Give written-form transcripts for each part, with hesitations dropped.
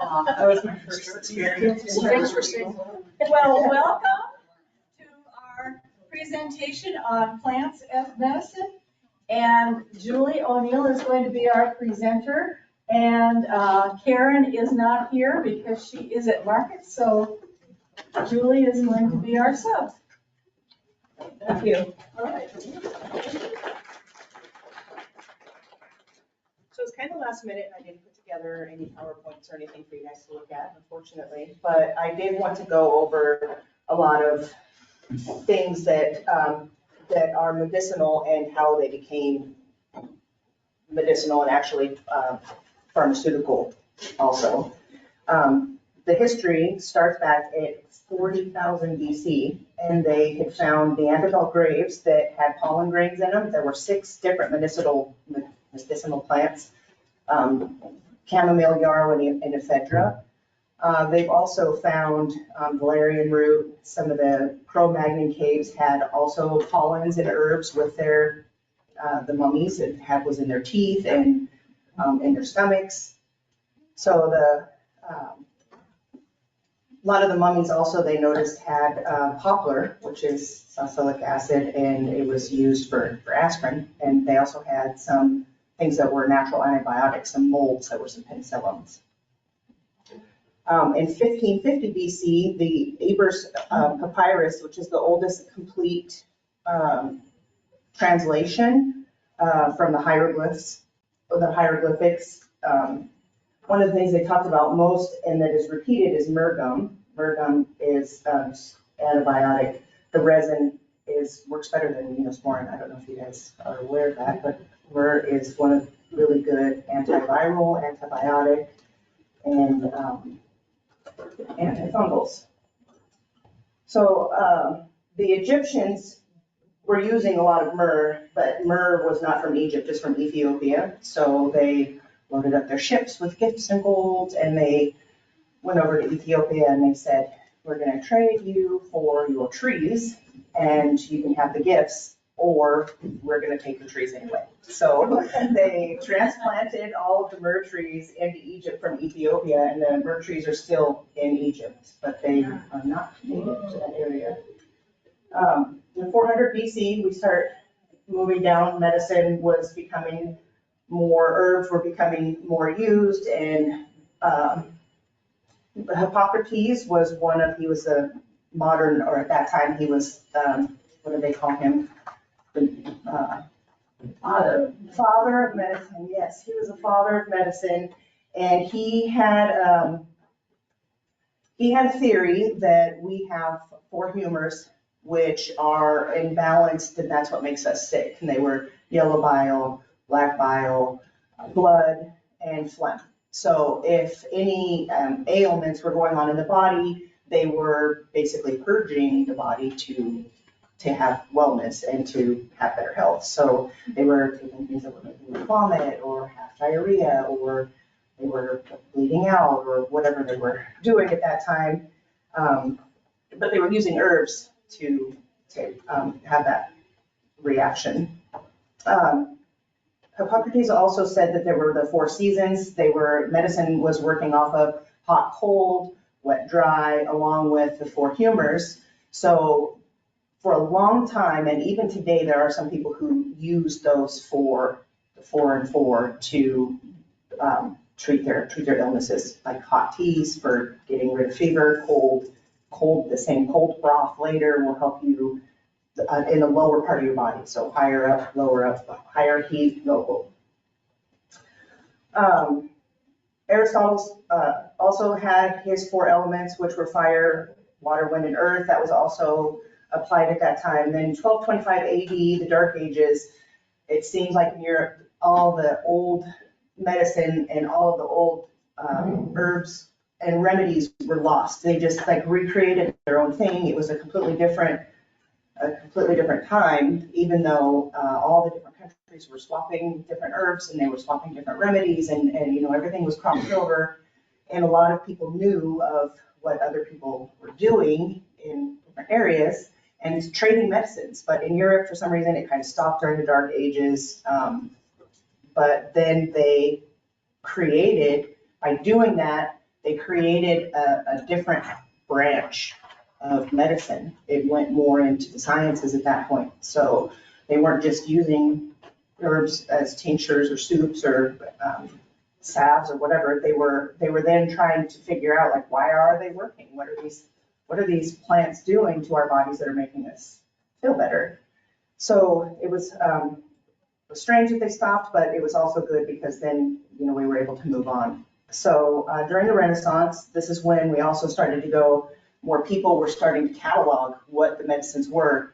That was my first experience. Thanks for saying. Well, welcome to our presentation on plants as medicine. And Julie O'Neill is going to be our presenter. And Karen is not here because she is at market. So Julie is going to be our sub. Thank you. All right. So it's kind of last minute, and I didn't put together any PowerPoints or anything for you guys to look at, unfortunately. But I did want to go over a lot of things that that are medicinal and how they became medicinal and actually pharmaceutical also. The history starts back at 40,000 BC, and they had found Neanderthal graves that had pollen grains in them. There were 6 different medicinal plants, chamomile, yarrow, and ephedra. They've also found valerian root. Some of the Cro-Magnon caves had also pollens and herbs with their, the mummies. It was in their teeth and in their stomachs. So a lot of the mummies also, they noticed, had poplar, which is salicylic acid, and it was used for aspirin. And they also had some things that were natural antibiotics, some molds that were some penicillins. In 1550 BC, the Ebers papyrus, which is the oldest complete translation from the hieroglyphs, or the hieroglyphics, one of the things they talked about most and that is repeated is myrrh gum. Myrrh gum is antibiotic. The resin works better than Neosporin. I don't know if you guys are aware of that, but myrrh is one of really good antiviral, antibiotic, and antifungals. So the Egyptians were using a lot of myrrh, but myrrh was not from Egypt, it's from Ethiopia. So they loaded up their ships with gifts and gold, and they went over to Ethiopia and they said, we're going to trade you for your trees, and you can have the gifts, or we're going to take the trees anyway. So they transplanted all of the myrrh trees into Egypt from Ethiopia, and the myrrh trees are still in Egypt, but they are not native to that area. In 400 BC, we start moving down. Medicine was becoming more, herbs were becoming more used, and Hippocrates was he was a modern, or at that time he was, what do they call him? The father of medicine. Yes, he was a father of medicine, and he had a theory that we have 4 humors which are imbalanced, and that's what makes us sick. And they were yellow bile, black bile, blood, and phlegm. So if any ailments were going on in the body, they were basically purging the body to have wellness and to have better health. So they were taking things that were making them vomit or have diarrhea, or they were bleeding out, or whatever they were doing at that time. But they were using herbs to have that reaction. Hippocrates also said that there were the 4 seasons. Medicine was working off of hot, cold, wet, dry, along with the 4 humors. So for a long time, and even today, there are some people who use those 4 and 4 to treat their illnesses, like hot teas for getting rid of fever, the same cold broth later will help you in the lower part of your body. So higher up, lower up, higher heat, local. Aristotle also had his 4 elements, which were fire, water, wind, and earth. That was also applied at that time. Then 1225 AD, the Dark Ages, it seems like in Europe, all the old medicine and all of the old herbs and remedies were lost. They just like recreated their own thing. It was a completely different time, even though all the different countries were swapping different herbs and they were swapping different remedies, and everything was crossed over. And a lot of people knew of what other people were doing in different areas and trading medicines. But in Europe, for some reason, it kind of stopped during the Dark Ages. But then they created, by doing that, they created a different branch of medicine. It went more into the sciences at that point. So they weren't just using herbs as tinctures or soups or salves or whatever. They were then trying to figure out, like, why are they working? What are these plants doing to our bodies that are making us feel better? So it was strange that they stopped, but it was also good because then, we were able to move on. So during the Renaissance, this is when we also started to go, more people were starting to catalog what the medicines were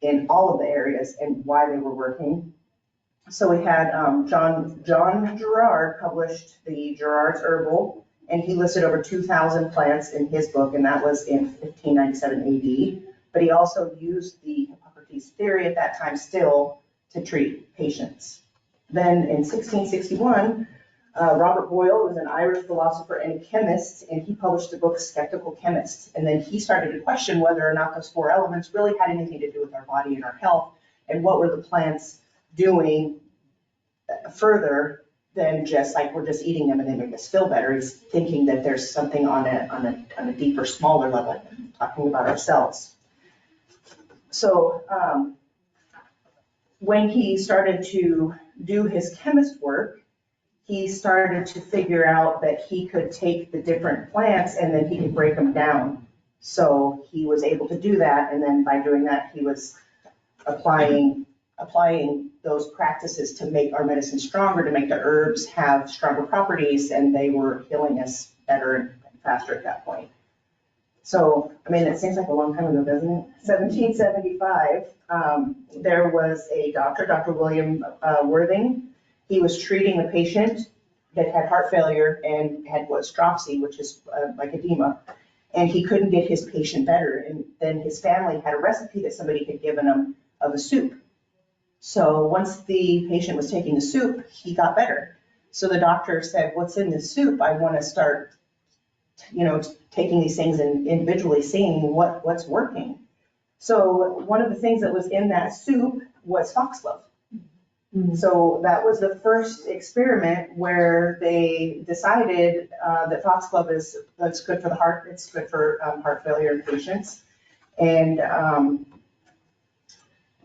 in all of the areas and why they were working. So we had John Gerard published the Gerard's Herbal, and he listed over 2,000 plants in his book, and that was in 1597 AD. But he also used the Hippocrates theory at that time still to treat patients. Then in 1661, Robert Boyle was an Irish philosopher and chemist, and he published the book Skeptical Chemist. And then he started to question whether or not those 4 elements really had anything to do with our body and our health, and what were the plants doing further than just like we're just eating them and they make us feel better. He's thinking that there's something on a deeper, smaller level, talking about ourselves. So when he started to do his chemist work, he started to figure out that he could take the different plants and then he could break them down. So he was able to do that, and then by doing that, he was applying those practices to make our medicine stronger, to make the herbs have stronger properties, and they were healing us better and faster at that point. So, it seems like a long time ago, doesn't it? 1775, there was a doctor, Dr. William Worthing. He was treating a patient that had heart failure and had dropsy, which is like edema, and he couldn't get his patient better. And then his family had a recipe that somebody had given him of a soup. So once the patient was taking the soup, he got better. So the doctor said, what's in this soup? I want to start, taking these things and individually seeing what's working. So one of the things that was in that soup was foxglove. Mm-hmm. So that was the first experiment where they decided that foxglove that's good for the heart. It's good for heart failure in patients. And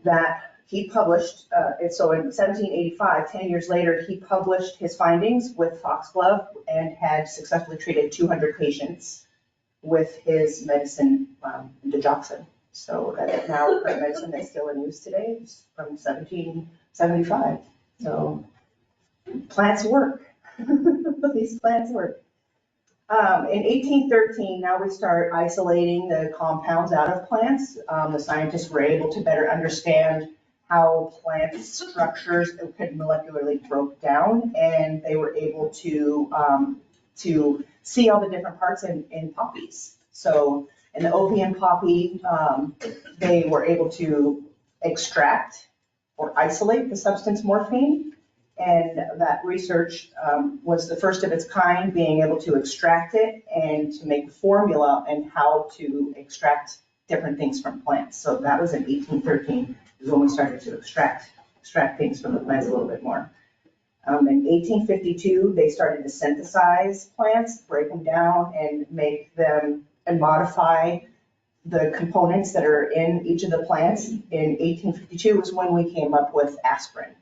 that he published, so in 1785, 10 years later, he published his findings with foxglove and had successfully treated 200 patients with his medicine, digoxin. So that now current medicine that's still in use today is from 1775. So plants work. These plants work. In 1813, now we start isolating the compounds out of plants. The scientists were able to better understand how plant structures could molecularly broke down, and they were able to see all the different parts in poppies. So in the opium poppy, they were able to extract or isolate the substance morphine. And that research was the first of its kind, being able to extract it and to make a formula and how to extract different things from plants. So that was in 1813 is when we started to extract things from the plants a little bit more. In 1852, they started to synthesize plants, break them down and make them and modify the components that are in each of the plants. In 1852 was when we came up with aspirin.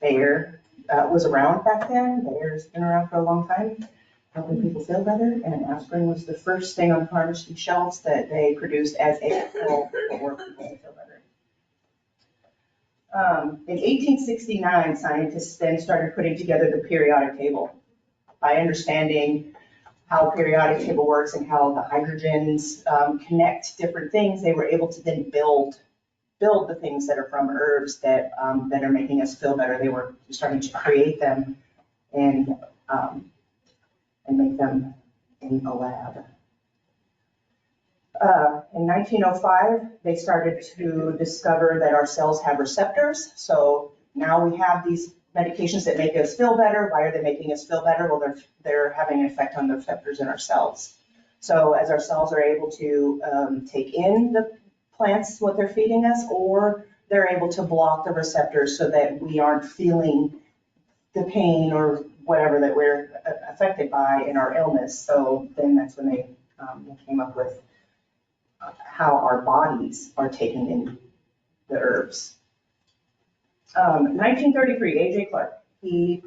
Bayer was around back then. Bayer's been around for a long time, helping people feel better. And aspirin was the first thing on pharmacy shelves that they produced as a pill for people to feel better. In 1869, scientists then started putting together the periodic table. By understanding how periodic table works and how the hydrogens connect different things, they were able to then build the things that are from herbs that are making us feel better. They were starting to create them and make them in a lab. In 1905, they started to discover that our cells have receptors. So now we have these medications that make us feel better. Why are they making us feel better? Well, they're having an effect on the receptors in our cells. So as our cells are able to take in the plants, what they're feeding us, or they're able to block the receptors so that we aren't feeling the pain or whatever that we're affected by in our illness. So then that's when they came up with how our bodies are taking in the herbs. 1933, A.J. Clark, he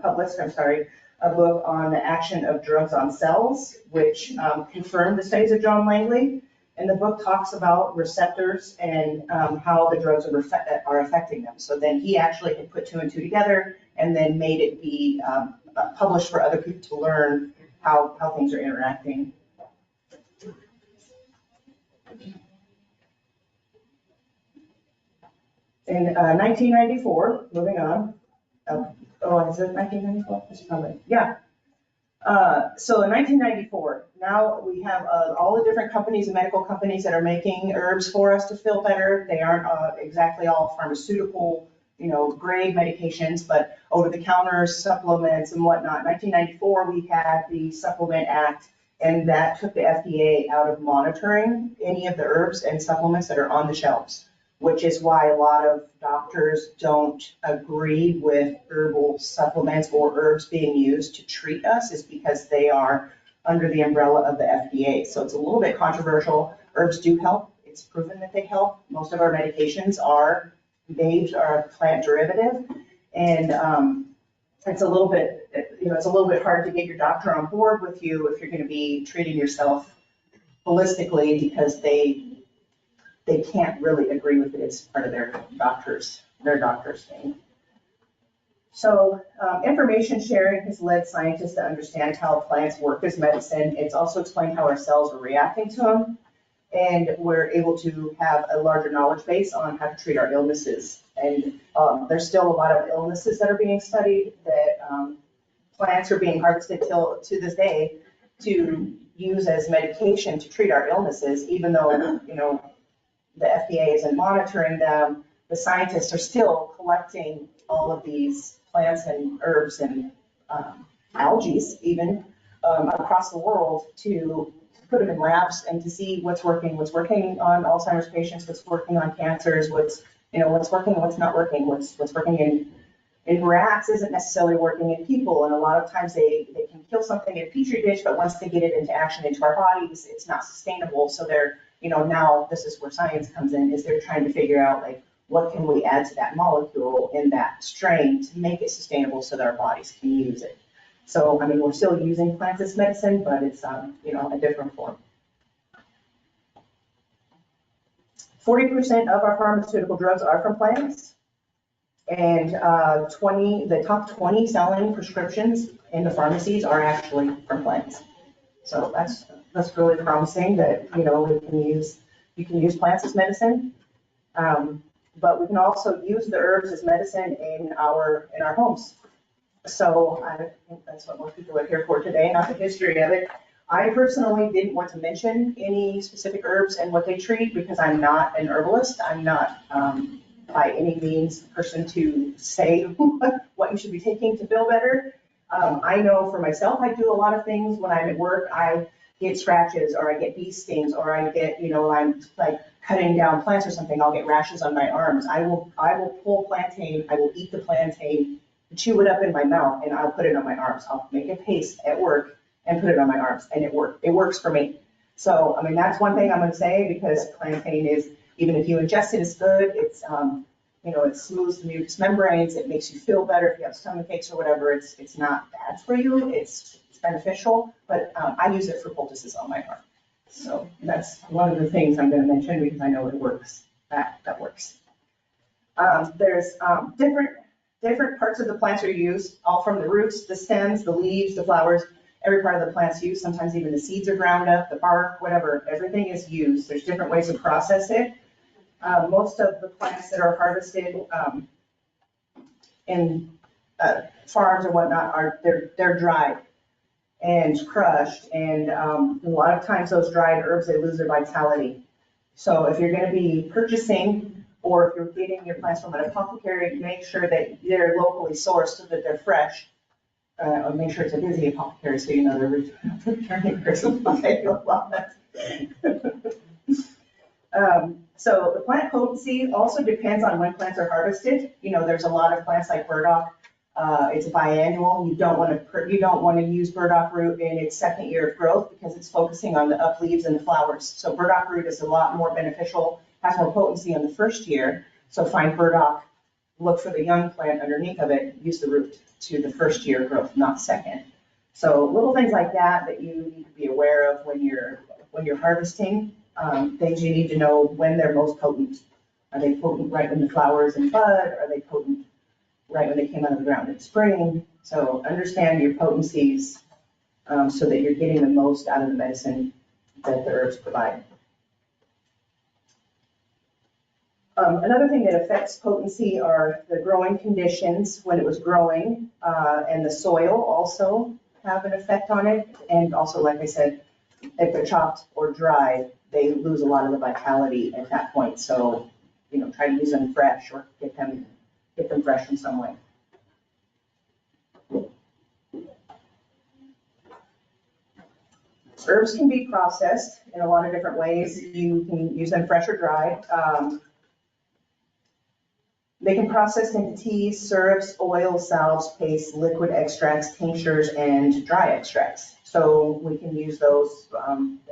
published a book on the action of drugs on cells, which confirmed the studies of John Langley. And the book talks about receptors and how the drugs are affecting them. So then he actually had put 2 and 2 together and then made it be published for other people to learn how things are interacting. In 1994, moving on. Is it 1994? It's probably, yeah. So in 1994, now we have all the different companies and medical companies that are making herbs for us to feel better. They aren't exactly all pharmaceutical, grade medications, but over-the-counter supplements and whatnot. 1994, we had the Supplement Act, and that took the FDA out of monitoring any of the herbs and supplements that are on the shelves, which is why a lot of doctors don't agree with herbal supplements or herbs being used to treat us, is because they are under the umbrella of the FDA. So it's a little bit controversial. Herbs do help. It's proven that they help. Most of our medications are made are plant derivative. And it's a little bit, it's a little bit hard to get your doctor on board with you if you're going to be treating yourself holistically, because they can't really agree with it as part of their doctor's thing. So information sharing has led scientists to understand how plants work as medicine. It's also explained how our cells are reacting to them. And we're able to have a larger knowledge base on how to treat our illnesses. And there's still a lot of illnesses that are being studied that plants are being harvested to this day to use as medication to treat our illnesses, even though, the FDA isn't monitoring them. The scientists are still collecting all of these plants and herbs and algae even across the world to put them in labs and to see what's working on Alzheimer's patients, what's working on cancers, what's working and what's not working, what's working in rats isn't necessarily working in people. And a lot of times they can kill something in a petri dish, but once they get it into action into our bodies, it's not sustainable. So they're, now this is where science comes in, is they're trying to figure out what can we add to that molecule in that strain to make it sustainable so that our bodies can use it. So, we're still using plants as medicine, but it's, a different form. 40% of our pharmaceutical drugs are from plants, and the top 20 selling prescriptions in the pharmacies are actually from plants. So that's really promising that, you can use plants as medicine, but we can also use the herbs as medicine in our homes. So I think that's what most people are here for today, not the history of it. I personally didn't want to mention any specific herbs and what they treat because I'm not an herbalist. I'm not by any means the person to say what you should be taking to feel better. I know for myself, I do a lot of things when I'm at work. I get scratches, or I get bee stings, or I get, I'm like cutting down plants or something, I'll get rashes on my arms. I will pull plantain, I will eat the plantain, chew it up in my mouth, and I'll put it on my arms. I'll make a paste at work and put it on my arms, and it works for me. So, that's one thing I'm going to say, because plantain is, even if you ingest it, it's good. It's, it smooths the mucous membranes. It makes you feel better if you have stomach aches or whatever. It's not bad for you. It's beneficial, but I use it for poultices on my arm. So that's one of the things I'm going to mention because I know it works. That works. There's different parts of the plants are used, all from the roots, the stems, the leaves, the flowers. Every part of the plant's used. Sometimes even the seeds are ground up, the bark, whatever. Everything is used. There's different ways to process it. Most of the plants that are harvested in farms or whatnot they're dried and crushed, and a lot of times those dried herbs, they lose their vitality. So if you're going to be purchasing, or if you're getting your plants from an apothecary, make sure that they're locally sourced so that they're fresh. Or make sure it's a busy apothecary so they're returning their supply a lot. So the plant potency also depends on when plants are harvested. There's a lot of plants like burdock It's biannual. You don't want to use burdock root in its second year of growth because it's focusing on the up leaves and the flowers. So burdock root is a lot more beneficial, has more potency in the first year. So find burdock, look for the young plant underneath of it, use the root to the first year growth, not second. So little things like that you need to be aware of when you're harvesting. Things you need to know when they're most potent. Are they potent right when the flowers and bud? Are they potent right when they came out of the ground in spring? So understand your potencies so that you're getting the most out of the medicine that the herbs provide. Another thing that affects potency are the growing conditions when it was growing, and the soil also have an effect on it. And also, like I said, if they're chopped or dried, they lose a lot of the vitality at that point. So, try to use them fresh or get them fresh in some way. Herbs can be processed in a lot of different ways. You can use them fresh or dried. They can process into teas, syrups, oils, salves, pastes, liquid extracts, tinctures, and dry extracts. So we can use those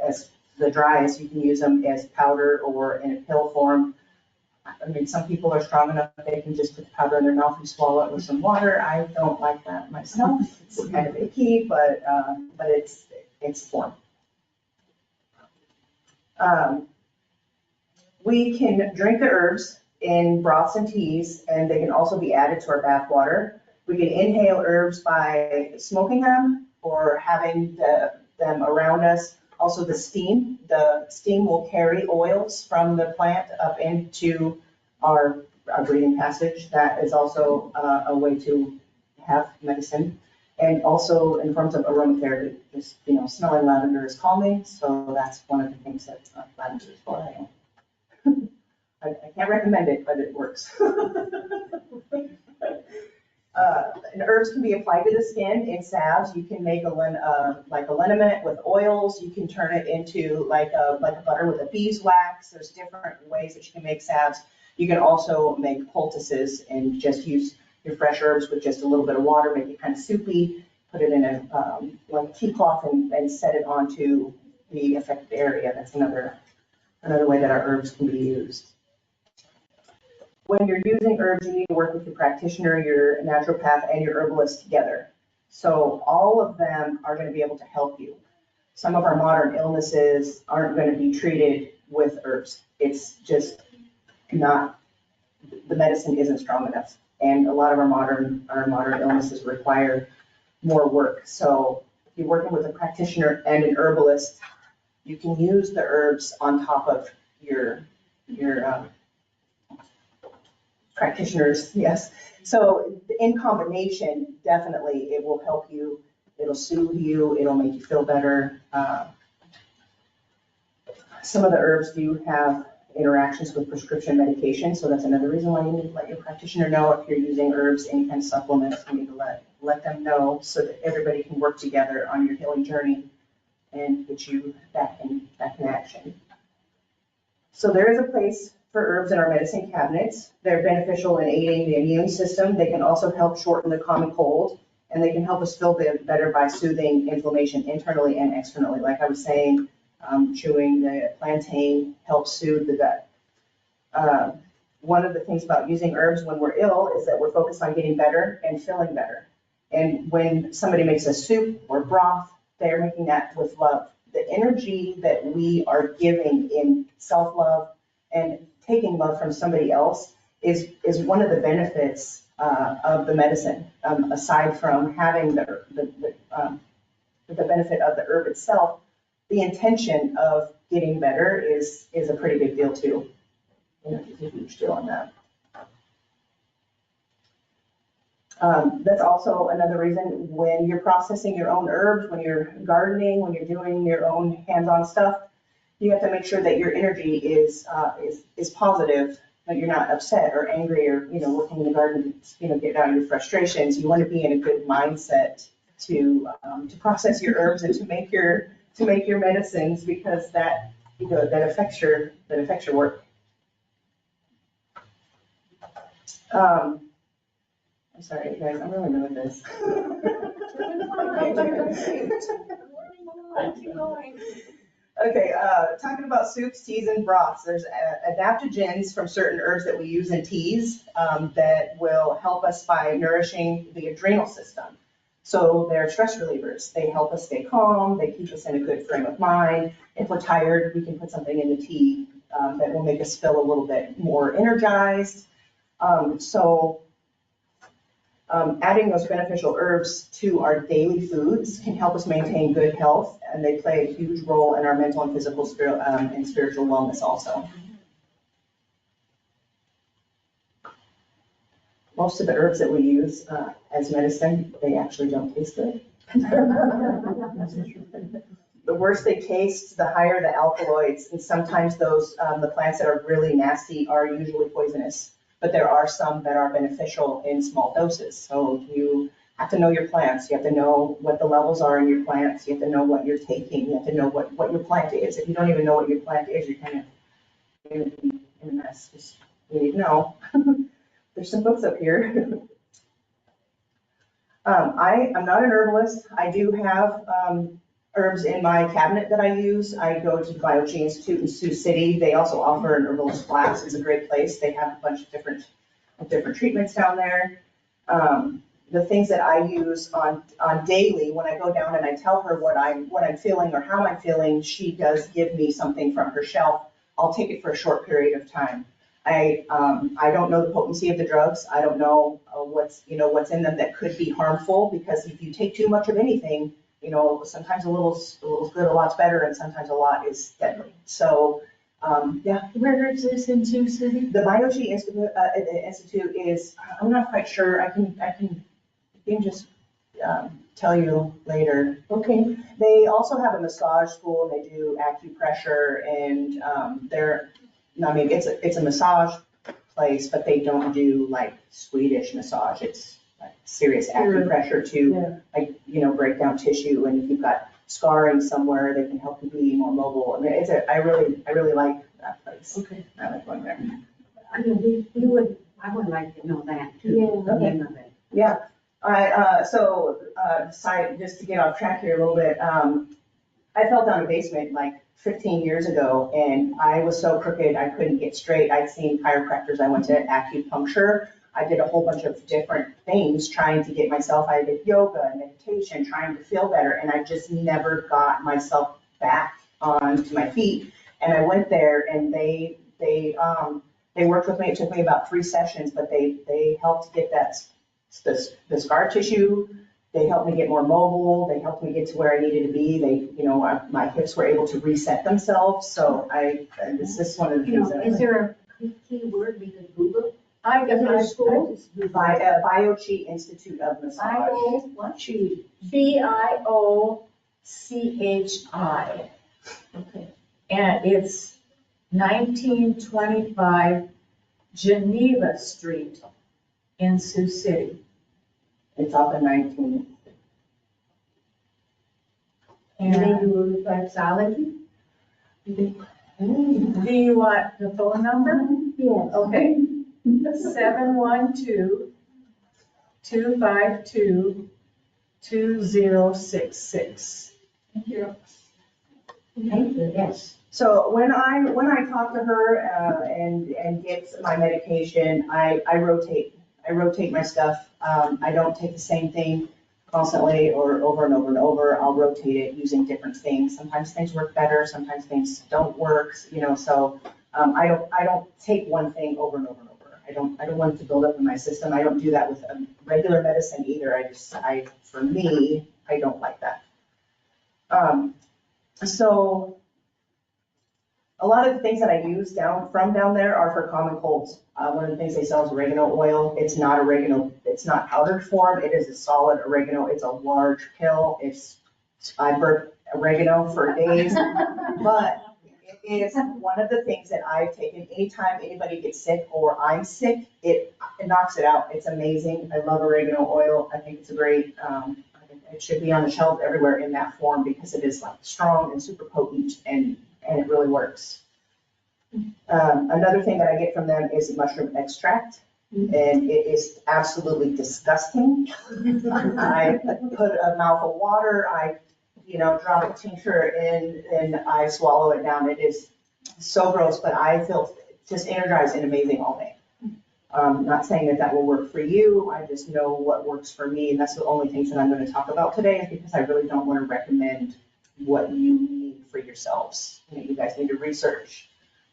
as the dries. You can use them as powder or in a pill form. I mean, some people are strong enough that they can just put the powder in their mouth and swallow it with some water. I don't like that myself. It's kind of icky, but it's form. We can drink the herbs in broths and teas, and they can also be added to our bath water. We can inhale herbs by smoking them or having them around us. Also the steam will carry oils from the plant up into our breathing passage. That is also a way to have medicine. And also in forms of aromatherapy, just, smelling lavender is calming. So that's one of the things that lavender is for. I can't recommend it, but it works. And herbs can be applied to the skin in salves. You can make like a liniment with oils. You can turn it into like a butter with a beeswax. There's different ways that you can make salves. You can also make poultices and just use your fresh herbs with just a little bit of water, make it kind of soupy, put it in a like tea cloth and set it onto the affected area. That's another way that our herbs can be used. When you're using herbs, you need to work with your practitioner, your naturopath, and your herbalist together. So all of them are going to be able to help you. Some of our modern illnesses aren't going to be treated with herbs. It's just not, the medicine isn't strong enough. And a lot of our modern illnesses require more work. So if you're working with a practitioner and an herbalist, you can use the herbs on top of your practitioners, yes. So in combination, definitely it will help you. It'll soothe you. It'll make you feel better. Some of the herbs do have interactions with prescription medication, so that's another reason why you need to let your practitioner know if you're using herbs, any kind of supplements. You need to let them know so that everybody can work together on your healing journey and get you back in action. So there is a place for herbs in our medicine cabinets. They're beneficial in aiding the immune system. They can also help shorten the common cold, and they can help us feel better by soothing inflammation internally and externally. Like I was saying, chewing the plantain helps soothe the gut. One of the things about using herbs when we're ill is that we're focused on getting better and feeling better. And when somebody makes a soup or broth, they're making that with love. The energy that we are giving in self-love and taking love from somebody else is one of the benefits of the medicine, aside from having the benefit of the herb itself. The intention of getting better is a pretty big deal too. It's a huge deal on that. That's also another reason when you're processing your own herbs, when you're gardening, when you're doing your own hands-on stuff, you have to make sure that your energy is positive, that you're not upset or angry or, working in the garden, get out your frustrations. You want to be in a good mindset to process your herbs and to make your medicines, because that affects your work. I'm sorry, you guys, I'm really new at this. Keep going. Okay, talking about soups, teas, and broths, there's adaptogens from certain herbs that we use in teas that will help us by nourishing the adrenal system. So they're stress relievers. They help us stay calm. They keep us in a good frame of mind. If we're tired, we can put something in the tea that will make us feel a little bit more energized. Adding those beneficial herbs to our daily foods can help us maintain good health, and they play a huge role in our mental and physical and spiritual wellness also. Most of the herbs that we use as medicine, they actually don't taste good. The worse they taste, the higher the alkaloids, and sometimes those, the plants that are really nasty are usually poisonous. But there are some that are beneficial in small doses. So you have to know your plants. You have to know what the levels are in your plants. You have to know what you're taking. You have to know what your plant is. If you don't even know what your plant is, you're kind of in a mess. Just, you need to know. There's some books up here. I'm not an herbalist. I do have herbs in my cabinet that I use. I go to the Biochi Institute in Sioux City. They also offer an herbalist class. It's a great place. They have a bunch of different treatments down there. The things that I use on daily, when I go down and I tell her what I'm feeling or how I'm feeling, she does give me something from her shelf. I'll take it for a short period of time. I don't know the potency of the drugs. I don't know what's in them that could be harmful, because if you take too much of anything, sometimes a little's good, a lot's better, and sometimes a lot is deadly. So, yeah. Where is this in Sioux City? The Biochi Institute is, I'm not quite sure. I can just tell you later. Okay. They also have a massage school, and they do acupressure, and it's a massage place, but they don't do like Swedish massage. It's like serious acupressure to break down tissue, and if you've got scarring somewhere, they can help you be more mobile. I mean, I really like that place. Okay. I like going there. I mean, I would like to know that too. Yeah. The name of it. Yeah. Just to get off track here a little bit, I fell down a basement like 15 years ago, and I was so crooked I couldn't get straight. I'd seen chiropractors. I went to acupuncture. I did a whole bunch of different things trying to get myself. I did yoga and meditation, trying to feel better, and I just never got myself back onto my feet. And I went there, and they worked with me. It took me about 3 sessions, but they helped get the scar tissue. They helped me get more mobile. They helped me get to where I needed to be. My hips were able to reset themselves. So this is one of the things. Is there a key word we could Google? Biochi Institute of Massage. Biochi. Okay. And it's 1925 Geneva Street in Sioux City. It's off of 19. And they do reflexology? Do you want the phone number? Yes. Okay. 712-252-2066. Thank you. Thank you, yes. So when I talk to her and get my medication, I rotate my stuff. I don't take the same thing constantly or over and over and over. I'll rotate it using different things. Sometimes things work better, sometimes things don't work, so I don't take one thing over and over and over. I don't want it to build up in my system. I don't do that with regular medicine either. For me, I don't like that. So a lot of the things that I use down there are for common colds. One of the things they sell is oregano oil. It's not oregano. It's not powdered form. It is a solid oregano. It's a large pill. I burnt oregano for days, but it is one of the things that I've taken anytime anybody gets sick or I'm sick. It knocks it out. It's amazing. I love oregano oil. I think it's a great. I think it should be on the shelf everywhere in that form because it is like strong and super potent and it really works. Another thing that I get from them is mushroom extract. And it is absolutely disgusting. I put a mouth of water, I, drop a tincture in and I swallow it down. It is so gross, but I feel just energized and amazing all day. Not saying that that will work for you, I just know what works for me, and that's the only things that I'm gonna talk about today, is because I really don't wanna recommend what you need for yourselves. You guys need to research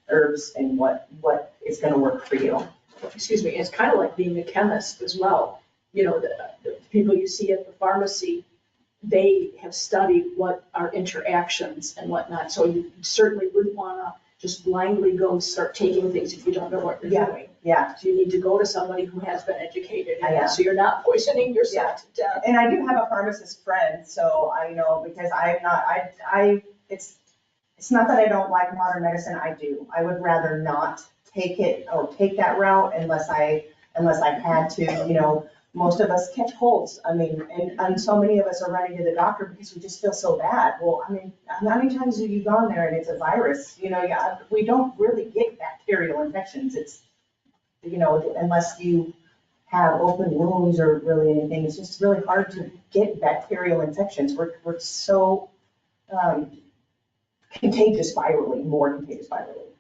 herbs and what is gonna work for you. Excuse me, it's kind of like being a chemist as well. The people you see at the pharmacy, they have studied what are interactions and whatnot, so you certainly wouldn't wanna just blindly go start taking things if you don't know what you're doing. Yeah, So you need to go to somebody who has been educated in Yeah. it, so you're not poisoning yourself to death. and I do have a pharmacist friend, so I know, because I'm not, it's not that I don't like modern medicine, I do. I would rather not take it or take that route unless I had to, most of us catch colds. I mean, and so many of us are running to the doctor because we just feel so bad. Well, I mean, how many times have you gone there and it's a virus? We don't really get bacterial infections. It's, unless you have open wounds or really anything, it's just really hard to get bacterial infections. We're so contagious virally, more contagious virally.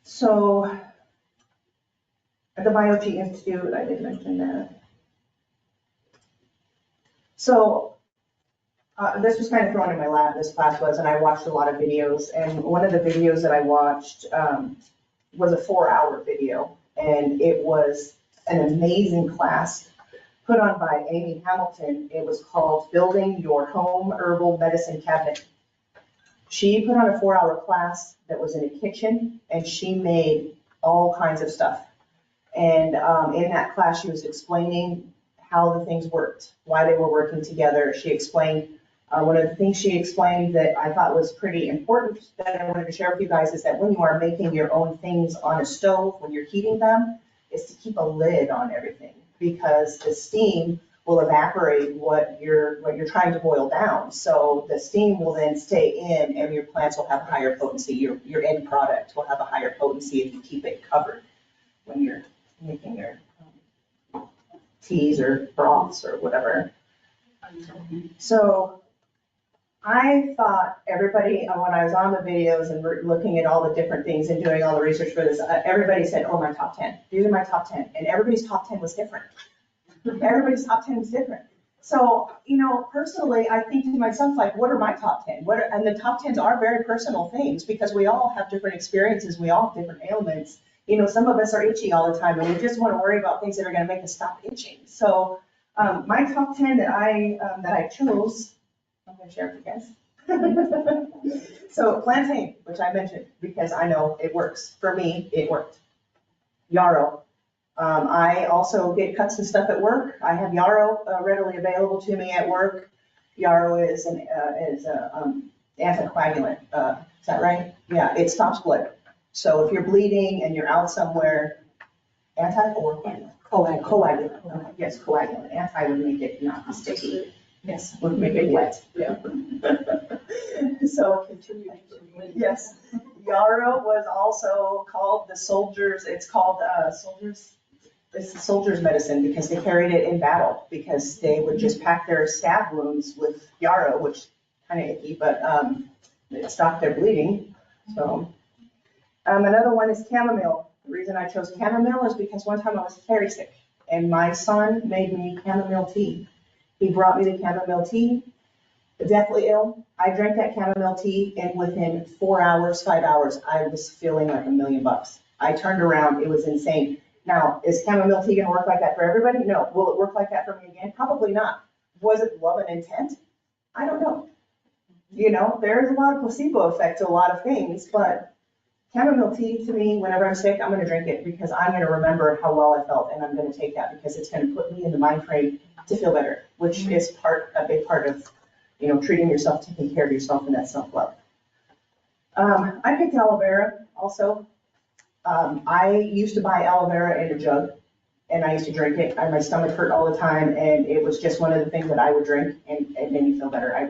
So at the Biology Institute, I did mention that. So this was kind of thrown in my lap, this class was, and I watched a lot of videos. And one of the videos that I watched was a 4-hour video. And it was an amazing class put on by Amy Hamilton. It was called Building Your Home Herbal Medicine Cabinet. She put on a 4-hour class that was in a kitchen, and she made all kinds of stuff. And in that class, she was explaining how the things worked, why they were working together. She explained, one of the things she explained that I thought was pretty important that I wanted to share with you guys is that when you are making your own things on a stove, when you're heating them, is to keep a lid on everything, because the steam will evaporate what you're trying to boil down. So the steam will then stay in and your plants will have a higher potency. Your end product will have a higher potency if you keep it covered when you're making your teas or broths or whatever. So I thought everybody, when I was on the videos and looking at all the different things and doing all the research for this, everybody said, oh, my top 10. These are my top 10. And everybody's top 10 was different. Everybody's top 10 was different. So, personally, I think to myself, like, what are my top 10? And the top 10s are very personal things because we all have different experiences. We all have different ailments. Some of us are itchy all the time and we just want to worry about things that are going to make us stop itching. So my top 10 that I chose, I'm going to share with you guys. So plantain, which I mentioned because I know it works. For me, it worked. Yarrow. I also get cuts and stuff at work. I have yarrow readily available to me at work. Yarrow is an anticoagulant. Is that right? Yeah, it stops blood. So if you're bleeding and you're out somewhere, coagulant. Okay, yes, coagulant. Anti would make it not sticky. Yes, would make it wet. Yeah. So yes, yarrow was also called the soldiers. It's called soldiers. It's the soldiers' medicine because they carried it in battle because they would just pack their stab wounds with yarrow, which kind of icky, but it stopped their bleeding. So. Another one is chamomile. The reason I chose chamomile is because one time I was very sick and my son made me chamomile tea. He brought me the chamomile tea, deathly ill. I drank that chamomile tea and within 4 hours, 5 hours, I was feeling like $1,000,000. I turned around, it was insane. Now, is chamomile tea gonna work like that for everybody? No. Will it work like that for me again? Probably not. Was it love and intent? I don't know. There's a lot of placebo effect to a lot of things, but chamomile tea to me, whenever I'm sick, I'm going to drink it because I'm going to remember how well I felt and I'm going to take that because it's going to put me in the mind frame to feel better, which is a big part of, treating yourself, taking care of yourself and that self-love. I picked aloe vera also. I used to buy aloe vera in a jug and I used to drink it. My stomach hurt all the time and it was just one of the things that I would drink and it made me feel better. I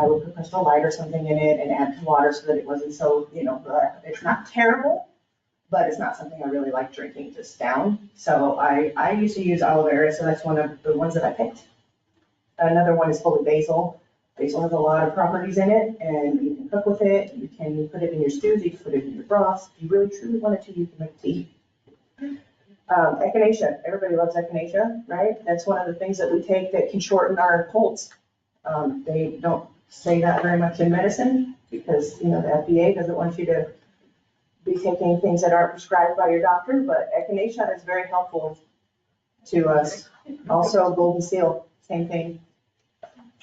would put Crystal Light or something in it and add water so that it wasn't so, it's not terrible, but it's not something I really like drinking just down. So I used to use aloe vera, so that's one of the ones that I picked. Another one is holy basil. Basil has a lot of properties in it, and you can cook with it. You can put it in your stews, you can put it in your broths. If you really truly wanted to, you can make tea. Echinacea, everybody loves echinacea, right? That's one of the things that we take that can shorten our colds. They don't say that very much in medicine because, the FDA doesn't want you to be taking things that aren't prescribed by your doctor, but echinacea is very helpful to us. Also, golden seal, same thing.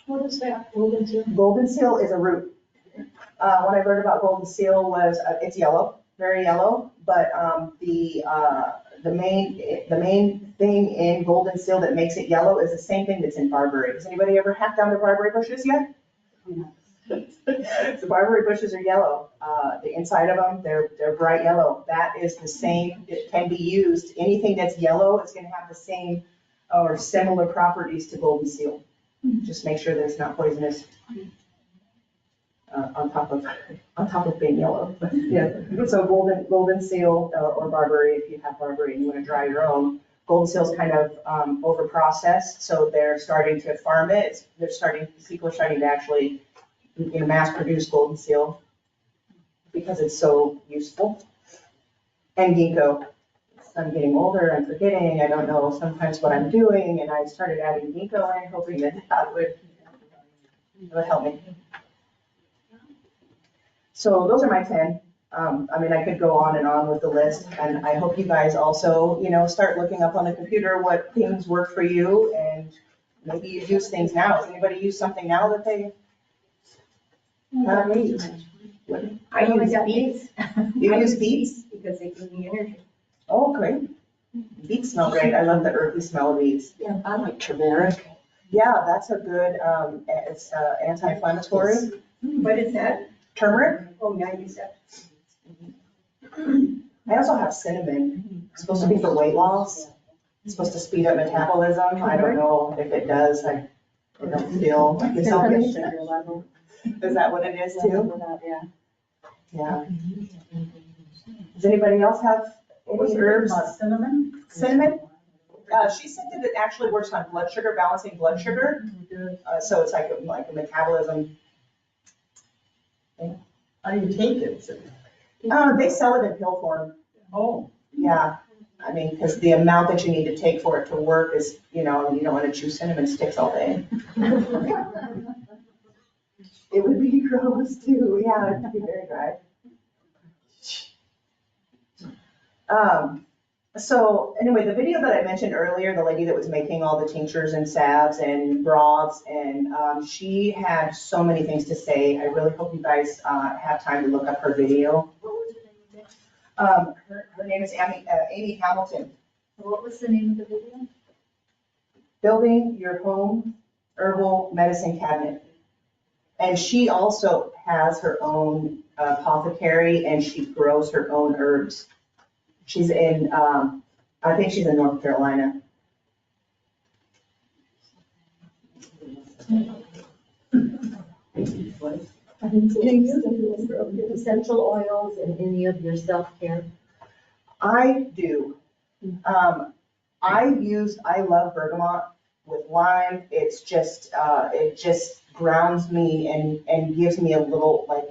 What is that, golden seal? Golden seal is a root. What I learned about golden seal was, it's yellow, very yellow, but the main thing in golden seal that makes it yellow is the same thing that's in barberry. Has anybody ever hacked down their barberry bushes yet? The barberry bushes are yellow. The inside of them, they're bright yellow. That is the same, it can be used, anything that's yellow is gonna have the same or similar properties to golden seal. Just make sure that it's not poisonous. On top of being yellow, but yeah. So golden seal or barberry, if you have barberry and you want to dry your own. Golden seal's kind of over processed, so they're starting to farm it. People are starting to actually, mass produce golden seal because it's so useful. And ginkgo. I'm getting older, I'm forgetting, I don't know sometimes what I'm doing, and I started adding ginkgo in, hoping that would help me. So those are my 10. I could go on and on with the list, and I hope you guys also, start looking up on the computer what things work for you, and maybe you use things now. Does anybody use something now that they haven't used? I use beets. You use beets? Because they give me energy. Oh, great. Beets smell great. I love the earthy smell of beets. Yeah, I like turmeric. Yeah, that's a good, it's anti-inflammatory. What is that? Turmeric. Oh, yeah, I use that. I also have cinnamon. It's supposed to be for weight loss. It's supposed to speed up metabolism. I don't know if it does. I don't feel like it's selfish. Is that what it is too? Yeah. Yeah. Does anybody else have any herbs? Cinnamon? Cinnamon? She said that it actually works on blood sugar, balancing blood sugar. So it's like a metabolism. How do you take it? They sell it in pill form. Oh. Yeah. Because the amount that you need to take for it to work is, you don't want to chew cinnamon sticks all day. It would be gross too. Yeah, it'd be very dry. So anyway, the video that I mentioned earlier, the lady that was making all the tinctures and salves and broths, and she had so many things to say. I really hope you guys have time to look up her video. What was the name of it? Her name is Amy Hamilton. What was the name of the video? Building Your Home Herbal Medicine Cabinet. And she also has her own apothecary, and she grows her own herbs. She's in, I think she's in North Carolina. Do you use essential oils in any of your self-care? I do. I love bergamot with lime. It's just, it just grounds me and gives me a little like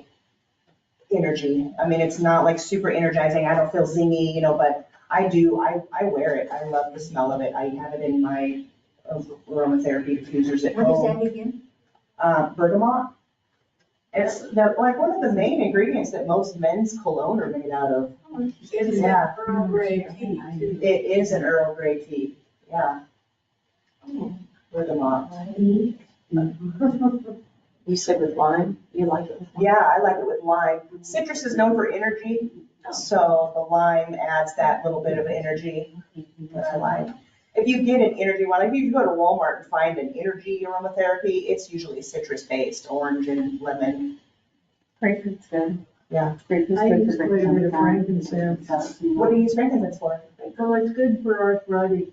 energy. It's not like super energizing. I don't feel zingy, but I do. I wear it. I love the smell of it. I have it in my aromatherapy diffusers at home. What is that again? Bergamot. It's like one of the main ingredients that most men's cologne are made out of. It's Yeah. Earl Grey tea. It is an Earl Grey tea. Yeah. Bergamot. You said with lime, you like it? Yeah, I like it with lime. Citrus is known for energy, so the lime adds that little bit of energy that I like. If you get an energy one, if you go to Walmart and find an energy aromatherapy, it's usually citrus-based, orange and lemon. Fragrance good. Yeah. Fragrance I good use for quite a bit of frankincense. What do you use frankincense for? Well, it's good for arthritic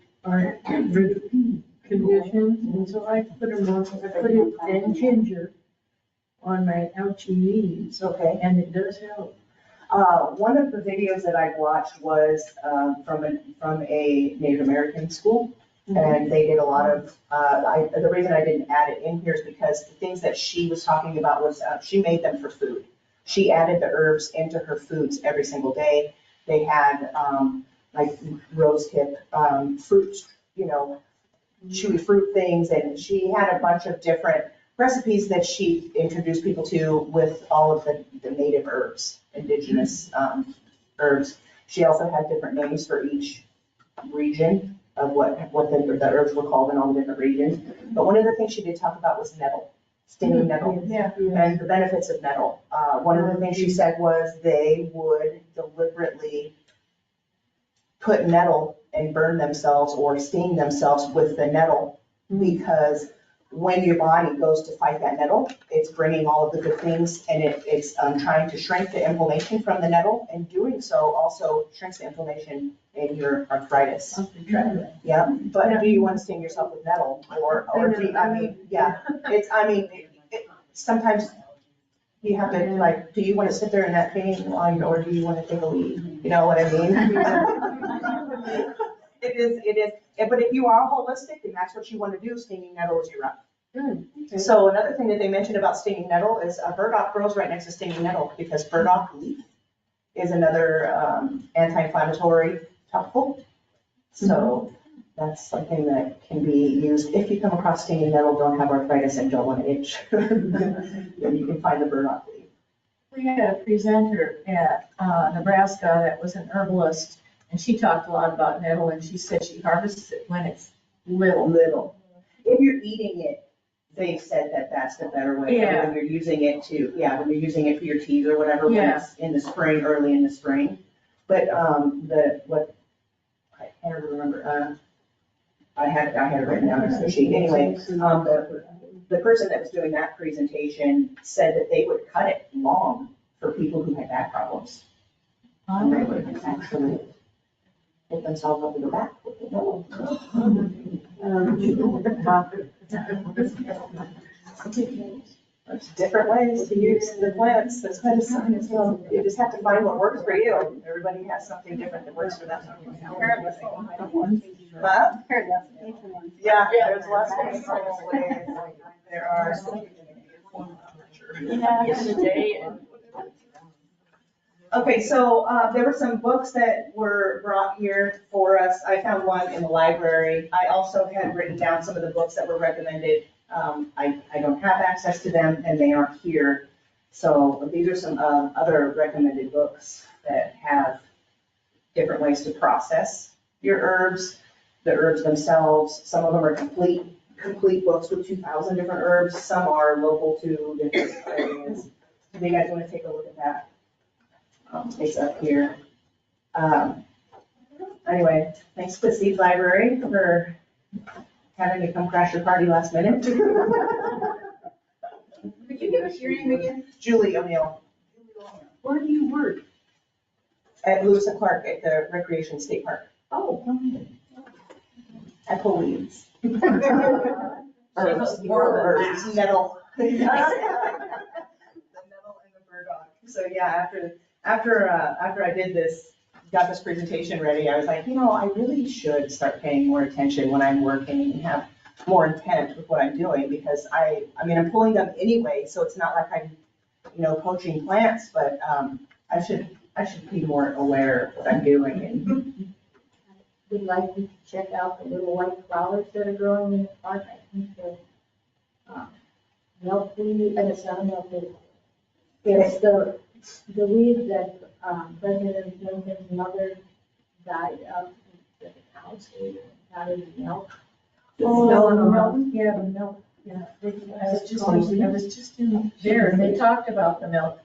conditions, and so I put them on, I put it and ginger on my ouchy knees, Okay. and it does help. One of the videos that I watched was from a Native American school. And they did a lot of, the reason I didn't add it in here is because the things that she was talking about was, she made them for food. She added the herbs into her foods every single day. They had, like rose hip, fruit, chewy fruit things, and she had a bunch of different recipes that she introduced people to with all of the native herbs, indigenous, herbs. She also had different names for each region of what the herbs were called in all the different regions. But one of the things she did talk about was nettle, stinging nettle, Yeah. and the benefits of nettle. One of the things she said was they would deliberately put nettle and burn themselves or sting themselves with the nettle, because when your body goes to fight that nettle, it's bringing all of the good things, and it's trying to shrink the inflammation from the nettle, and doing so also shrinks the inflammation in your arthritis. Yeah, but do you want to sting yourself with nettle, or do you, sometimes you have to, like, do you want to sit there in that pain line, or do you want to take a lead? You know what I mean? It is, but if you are holistic and that's what you want to do, stinging nettle is your route. So another thing that they mentioned about stinging nettle is burdock grows right next to stinging nettle, because burdock leaf is another anti-inflammatory topical. So that's something that can be used if you come across stinging nettle, don't have arthritis, and don't want to itch. Then you can find the burdock leaf. We had a presenter at Nebraska that was an herbalist, and she talked a lot about nettle, and she said she harvests it when it's little. If you're eating it, they've said that that's the better way. Yeah. When you're using it when you're using it for your teas or whatever, when Yeah. it's in the spring, early in the spring. But, I can't remember, I had it written down on the sheet. Anyway, the person that was doing that presentation said that they would cut it long for people who had back problems. And they would actually hit themselves over the back with the nettle. There's different ways to use the plants, that's medicine, so you just have to find what works for you. Everybody has something different that works for them. Huh? Yeah, there's lots of ways. There are. Okay, so there were some books that were brought here for us. I found one in the library. I also had written down some of the books that were recommended. I don't have access to them, and they aren't here. So these are some other recommended books that have different ways to process your herbs, the herbs themselves. Some of them are complete books with 2,000 different herbs. Some are local to different areas. Do you guys want to take a look at that? It's up here. Anyway, thanks to Seed Library for having me come crash your party last minute. Could you give us your name again? Julie O'Neill Where do you work? at Lewis and Clark at the Recreation State Park. Oh. I pull weeds. Herbs, Herbs, nettle. The nettle and the burdock. So yeah, after I did this, got this presentation ready, I was like, I really should start paying more attention when I'm working and have more intent with what I'm doing, because I'm pulling them anyway, so it's not like I'm, poaching plants, but I should be more aware of what I'm doing. And We'd like you to check out the little white flowers that are growing in the park. I think they're milkweed, and it's not milkweed. It's the weed that President Lincoln's mother died of, the cows ate, out of the milk. Milk, yeah, the milk, yeah. I was just in there, and they talked about the milk.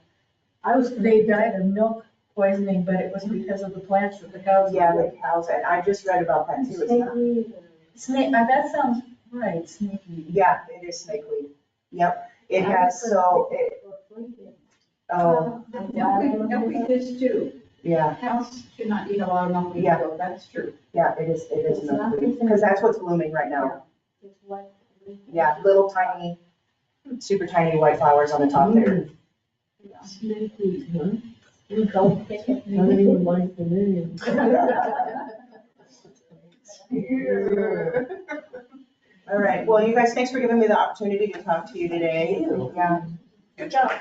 They died of milk poisoning, but it was because of the plants that the cows. yeah, the cows, and I just read about that too. It's not, Snakeweed. Snake, that sounds right, snakeweed. yeah, it is snakeweed. Yep, it has, Milkweed is too. yeah, Cows should not eat a lot of milkweed, Yeah. so that's true. yeah, it is It's not milkweed, because that's what's blooming right now. It's what. Yeah, little tiny, super tiny white flowers on the top there. You don't pick it. I don't even like the name. All right, well, you guys, thanks for giving me the opportunity to talk to you today. Yeah, good job.